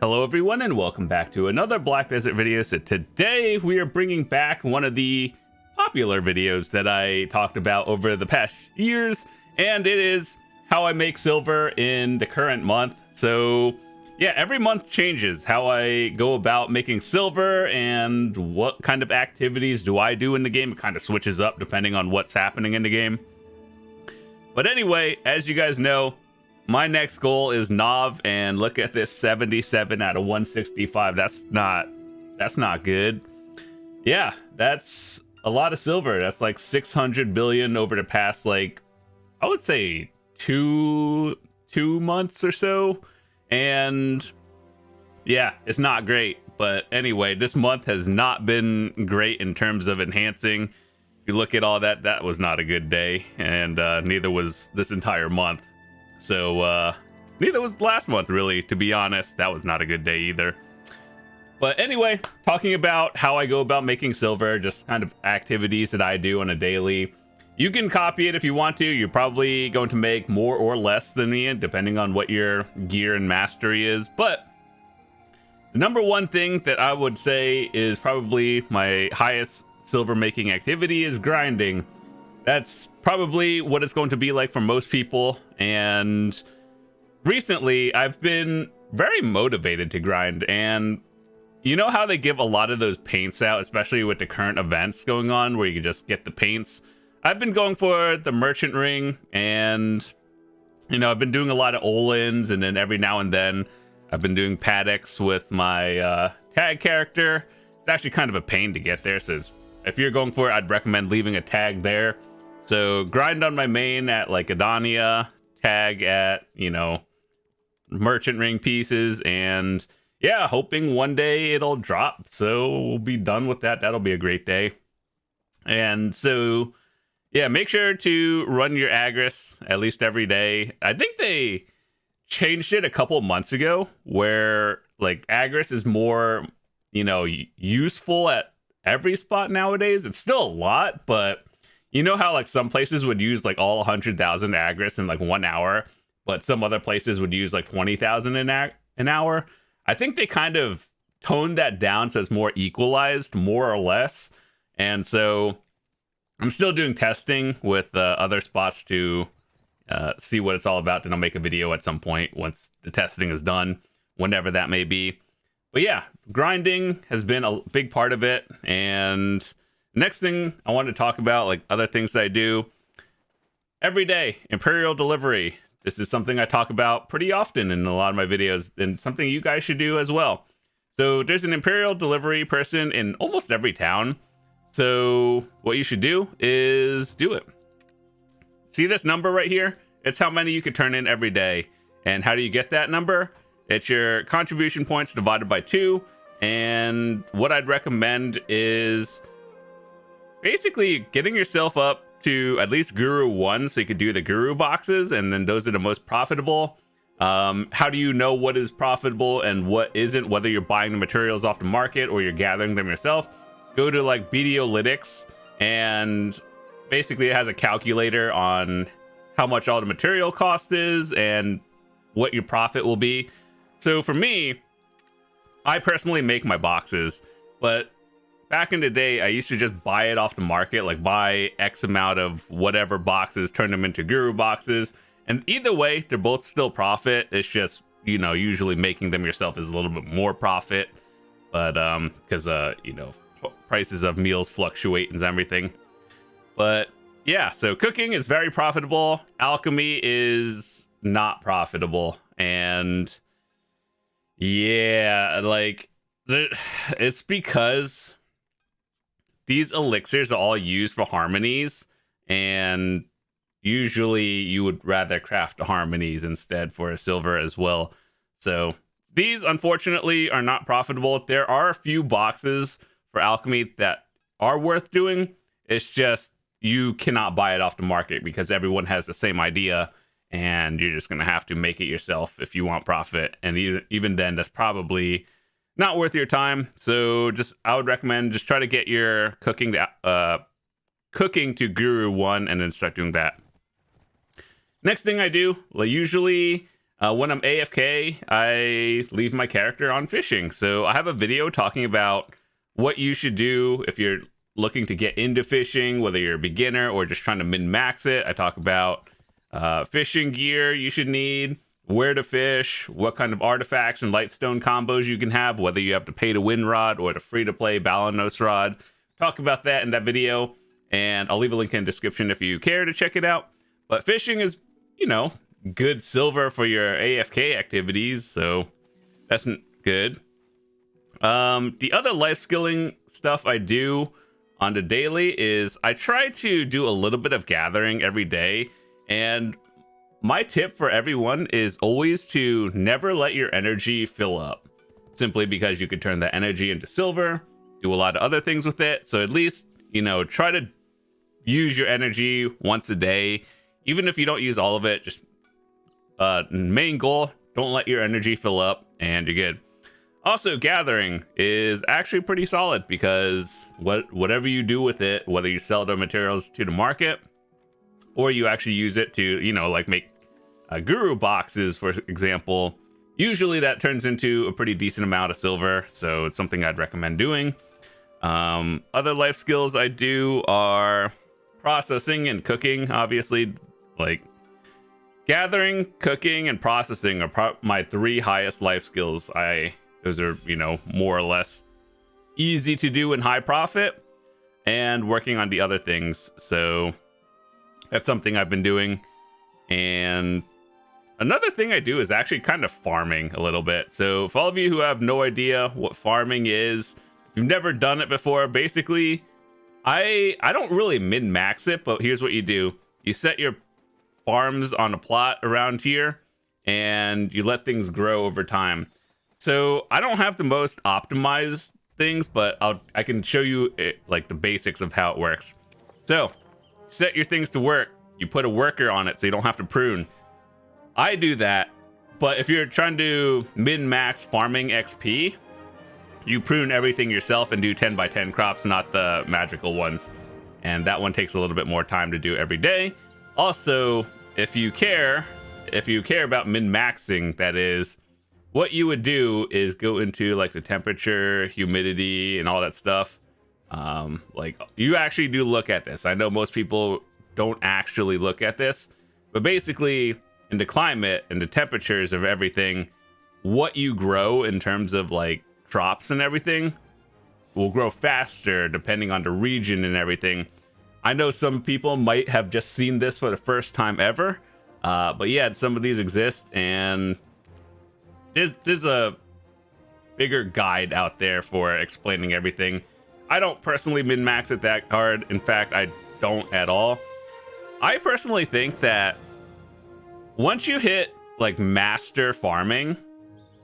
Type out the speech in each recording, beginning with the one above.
Hello everyone and welcome back to another Black Desert video. So today we are bringing back one of the popular videos that I talked about over the past years, and it is how I make silver in the current month. So yeah, every month changes how I go about making silver and what kind of activities do I do in the game. It kind of switches up depending on what's happening in the game. But anyway, as you guys know, my next goal is Nav, and look at this, 77 out of 165. That's not good. Yeah, that's a lot of silver. That's like 600 billion over the past, like, I would say two months or so. And yeah, it's not great. But anyway, this month has not been great in terms of enhancing. If you look at all that, that was not a good day, and neither was this entire month. So neither was last month, really, to be honest. That was not a good day either. But anyway, talking about how I go about making silver, just kind of activities that I do on a daily. You can copy it if you want to. You're probably going to make more or less than me, depending on what your gear and mastery is. But the number one thing that I would say is probably my highest silver making activity is grinding. That's probably what it's going to be like for most people. And recently, I've been very motivated to grind. And you know how they give a lot of those paints out, especially with the current events going on, where you can just get the paints? I've been going for the merchant ring, and you know, I've been doing a lot of Olins, and then every now and then I've been doing paddocks with my tag character. It's actually kind of a pain to get there, so if you're going for it, I'd recommend leaving a tag there. So grind on my main at like Adania, tag at, you know, merchant ring pieces, and yeah, hoping one day it'll drop. So we'll be done with that. That'll be a great day. And so yeah, make sure to run your Agris at least every day. I think they changed it a couple months ago where like Agris is more, you know, useful at every spot nowadays. It's still a lot, but you know how like some places would use like all 100,000 Agris in like 1 hour, but some other places would use like 20,000 an hour? I think they kind of toned that down so it's more equalized, more or less. And so I'm still doing testing with other spots to see what it's all about. Then I'll make a video at some point once the testing is done, whenever that may be. But yeah, grinding has been a big part of it. And next thing I wanted to talk about, like other things that I do every day, Imperial Delivery. This is something I talk about pretty often in a lot of my videos, and something you guys should do as well. So there's an Imperial Delivery person in almost every town. So what you should do is do it. See this number right here? It's how many you could turn in every day. And how do you get that number? It's your contribution points divided by 2. And what I'd recommend is basically getting yourself up to at least Guru 1 so you could do the Guru boxes, and then those are the most profitable. How do you know what is profitable and what isn't, whether you're buying the materials off the market or you're gathering them yourself? Go to like BDolytics, and basically it has a calculator on how much all the material cost is and what your profit will be. So for me, I personally make my boxes, but back in the day, I used to just buy it off the market, like buy X amount of whatever boxes, turn them into Guru boxes. And either way, they're both still profit. It's just, you know, usually making them yourself is a little bit more profit. But, because, you know, prices of meals fluctuate and everything. But yeah, so cooking is very profitable. Alchemy is not profitable. And yeah, like, it's because these elixirs are all used for harmonies, and usually you would rather craft the harmonies instead for a silver as well. So these unfortunately are not profitable. There are a few boxes for alchemy that are worth doing. It's just you cannot buy it off the market because everyone has the same idea, and you're just gonna have to make it yourself if you want profit. And even then, that's probably not worth your time. So I would recommend just try to get your cooking to Guru 1 and then start doing that. Next thing I do, usually When I'm AFK, I leave my character on fishing. So I have a video talking about what you should do if you're looking to get into fishing, whether you're a beginner or just trying to min-max it. I talk about fishing gear you should need, where to fish, what kind of artifacts and lightstone combos you can have, whether you have to pay to win rod or the free-to-play Balanos rod. Talk about that in that video, and I'll leave a link in the description if you care to check it out. But fishing is, you know, good silver for your AFK activities, so that's good. The other life skilling stuff I do on the daily is I try to do a little bit of gathering every day, and my tip for everyone is always to never let your energy fill up, simply because you could turn that energy into silver, do a lot of other things with it. So at least, you know, try to use your energy once a day, even if you don't use all of it. Just main goal, don't let your energy fill up and you're good. Also, gathering is actually pretty solid because whatever you do with it, whether you sell the materials to the market or you actually use it to, you know, like make guru boxes, for example, usually that turns into a pretty decent amount of silver. So it's something I'd recommend doing. Other life skills I do are processing and cooking, obviously. Like gathering, cooking, and processing are my 3 highest life skills. Those are, you know, more or less easy to do and high profit, and working on the other things. So that's something I've been doing. And another thing I do is actually kind of farming a little bit. So for all of you who have no idea what farming is, if you've never done it before, basically, I don't really min-max it, but here's what you do. You set your farms on a plot around here, and you let things grow over time. So I don't have the most optimized things, but I can show you like the basics of how it works. So set your things to work. You put a worker on it so you don't have to prune. I do that, but if you're trying to min-max farming XP, you prune everything yourself and do 10 by 10 crops, not the magical ones. And that one takes a little bit more time to do every day. Also, if you care about min-maxing, that is, what you would do is go into like the temperature, humidity, and all that stuff. Like you actually do look at this. I know most people don't actually look at this, but basically in the climate and the temperatures of everything, what you grow in terms of like crops and everything will grow faster depending on the region and everything. I know some people might have just seen this for the first time ever, but yeah, some of these exist, and there's a bigger guide out there for explaining everything. I don't personally min-max it that hard. In fact, I don't at all. I personally think that once you hit like master farming,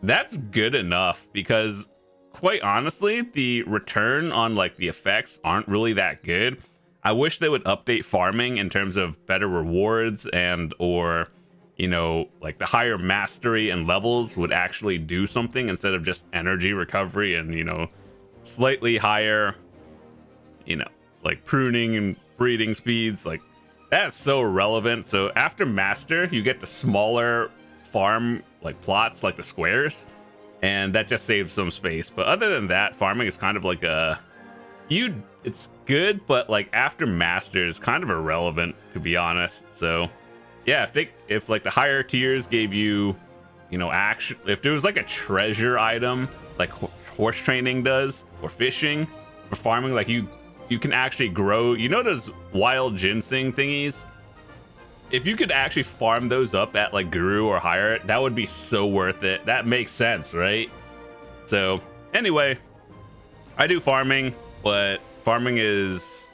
that's good enough, because quite honestly, the return on like the effects aren't really that good. I wish they would update farming in terms of better rewards, and or, you know, like the higher mastery and levels would actually do something instead of just energy recovery and, you know, slightly higher, you know, like pruning and breeding speeds. Like that's so relevant. So after master, you get the smaller farm like plots, like the squares, and that just saves some space. But other than that, farming is kind of like it's good, but like after master is kind of irrelevant, to be honest. So yeah, if like the higher tiers gave you, you know, if there was like a treasure item like horse training does, or fishing, or farming, like you can actually grow, you know, those wild ginseng thingies. If you could actually farm those up at like guru or higher, that would be so worth it. That makes sense, right? So anyway, I do farming, but farming it's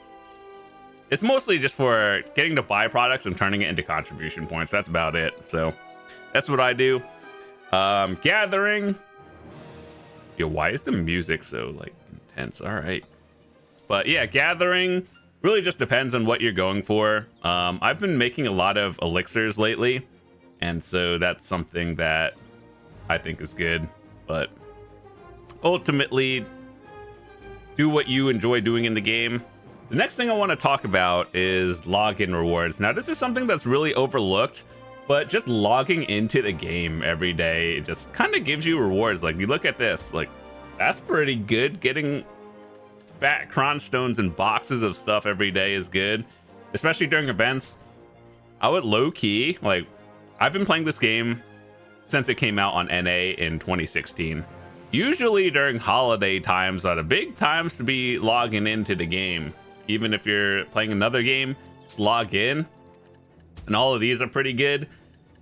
mostly just for getting the byproducts and turning it into contribution points. That's about it. So that's what I do. Gathering. Yo, why is the music so like intense? All right. But yeah, gathering really just depends on what you're going for. I've been making a lot of elixirs lately, and so that's something that I think is good. But ultimately, do what you enjoy doing in the game. The next thing I want to talk about is login rewards. Now, this is something that's really overlooked, but just logging into the game every day just kind of gives you rewards. Like, you look at this, like, that's pretty good. Getting fat cron stones and boxes of stuff every day is good, especially during events. I would low-key, like, I've been playing this game since it came out on NA in 2016. Usually during holiday times are the big times to be logging into the game. Even if you're playing another game, just log in. And all of these are pretty good.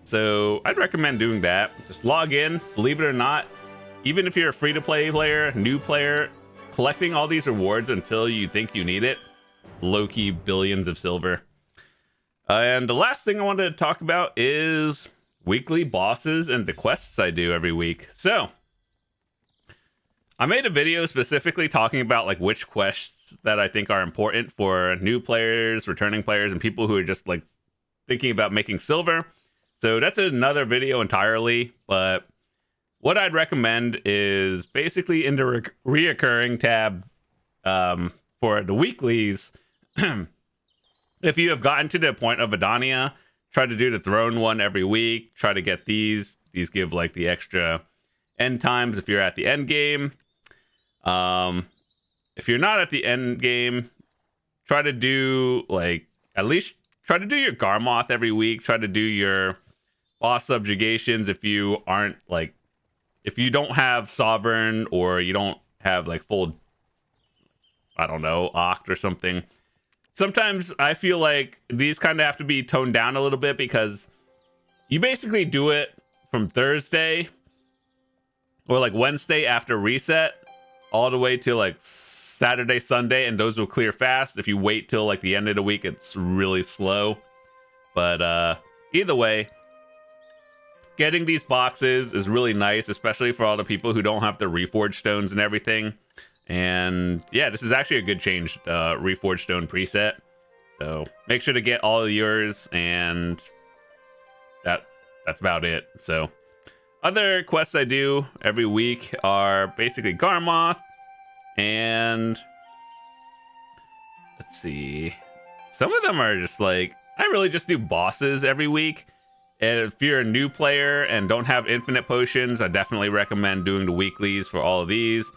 So I'd recommend doing that. Just log in. Believe it or not, even if you're a free-to-play player, new player, collecting all these rewards until you think you need it, low-key billions of silver. And the last thing I wanted to talk about is weekly bosses and the quests I do every week. So I made a video specifically talking about like which quests that I think are important for new players, returning players, and people who are just like thinking about making silver. So that's another video entirely, but what I'd recommend is basically in the reoccurring tab for the weeklies. If you have gotten to the point of Adania, try to do the throne one every week. Try to get these. These give like the extra end times if you're at the end game. If you're not at the end game, try to do like at least try to do your Garmoth every week. Try to do your boss subjugations if you aren't like if you don't have Sovereign or you don't have like full, I don't know, Oct or something. Sometimes I feel like these kind of have to be toned down a little bit because you basically do it from Thursday or like Wednesday after reset all the way to like Saturday, Sunday, and those will clear fast. If you wait till like the end of the week, it's really slow. But either way, getting these boxes is really nice, especially for all the people who don't have the Reforged stones and everything. And yeah, this is actually a good change, Reforged stone preset. So make sure to get all of yours, and that's about it. So other quests I do every week are basically Garmoth, and let's see, some of them are just like, I really just do bosses every week. And if you're a new player and don't have infinite potions, I definitely recommend doing the weeklies for all of these.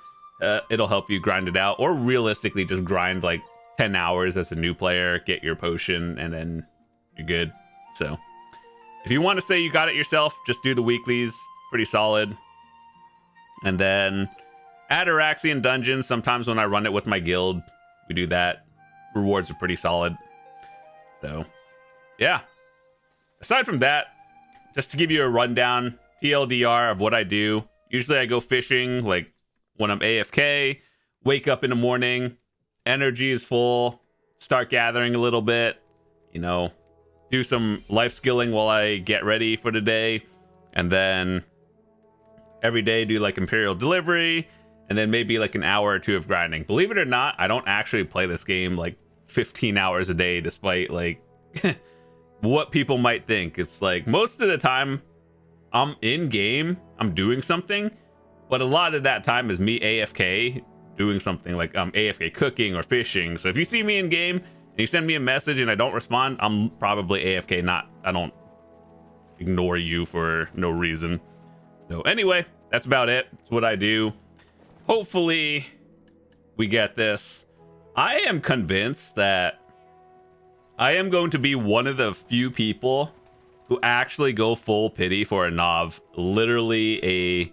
It'll help you grind it out, or realistically just grind like 10 hours as a new player, get your potion, and then you're good. So if you want to say you got it yourself, just do the weeklies. Pretty solid. And then Ataraxian dungeons, sometimes when I run it with my guild, we do that. Rewards are pretty solid. So yeah, aside from that, just to give you a rundown, TLDR of what I do. Usually I go fishing like when I'm AFK, wake up in the morning, energy is full, start gathering a little bit, you know, do some life skilling while I get ready for the day, and then every day do like Imperial Delivery, and then maybe like an hour or two of grinding. Believe it or not, I don't actually play this game like 15 hours a day, despite like what people might think. It's like most of the time I'm in game, I'm doing something, but a lot of that time is me AFK doing something, like I'm AFK cooking or fishing. So if you see me in game and you send me a message and I don't respond, I'm probably AFK. I don't ignore you for no reason. So anyway, that's about it. That's what I do. Hopefully we get this. I am convinced that I am going to be one of the few people who actually go full pity for a Nov. Literally a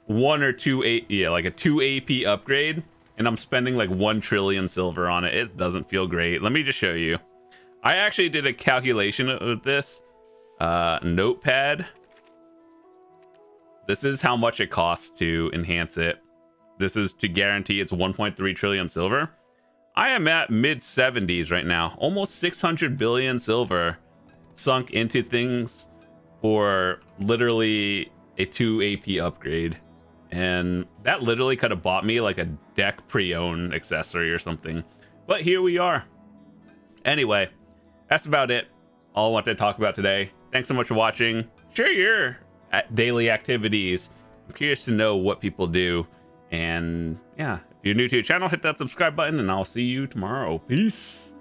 1 or 2 like a 2 AP upgrade, and I'm spending like 1 trillion silver on it. It doesn't feel great. Let me just show you. I actually did a calculation of this notepad. This is how much it costs to enhance it. This is to guarantee it's 1.3 trillion silver. I am at mid 70s right now, almost 600 billion silver sunk into things for literally a 2 AP upgrade. And that literally could have bought me like a deck pre-owned accessory or something. But here we are. Anyway, that's about it. All I want to talk about today. Thanks so much for watching. Share your daily activities. I'm curious to know what people do. And yeah, if you're new to the channel, hit that subscribe button, and I'll see you tomorrow. Peace.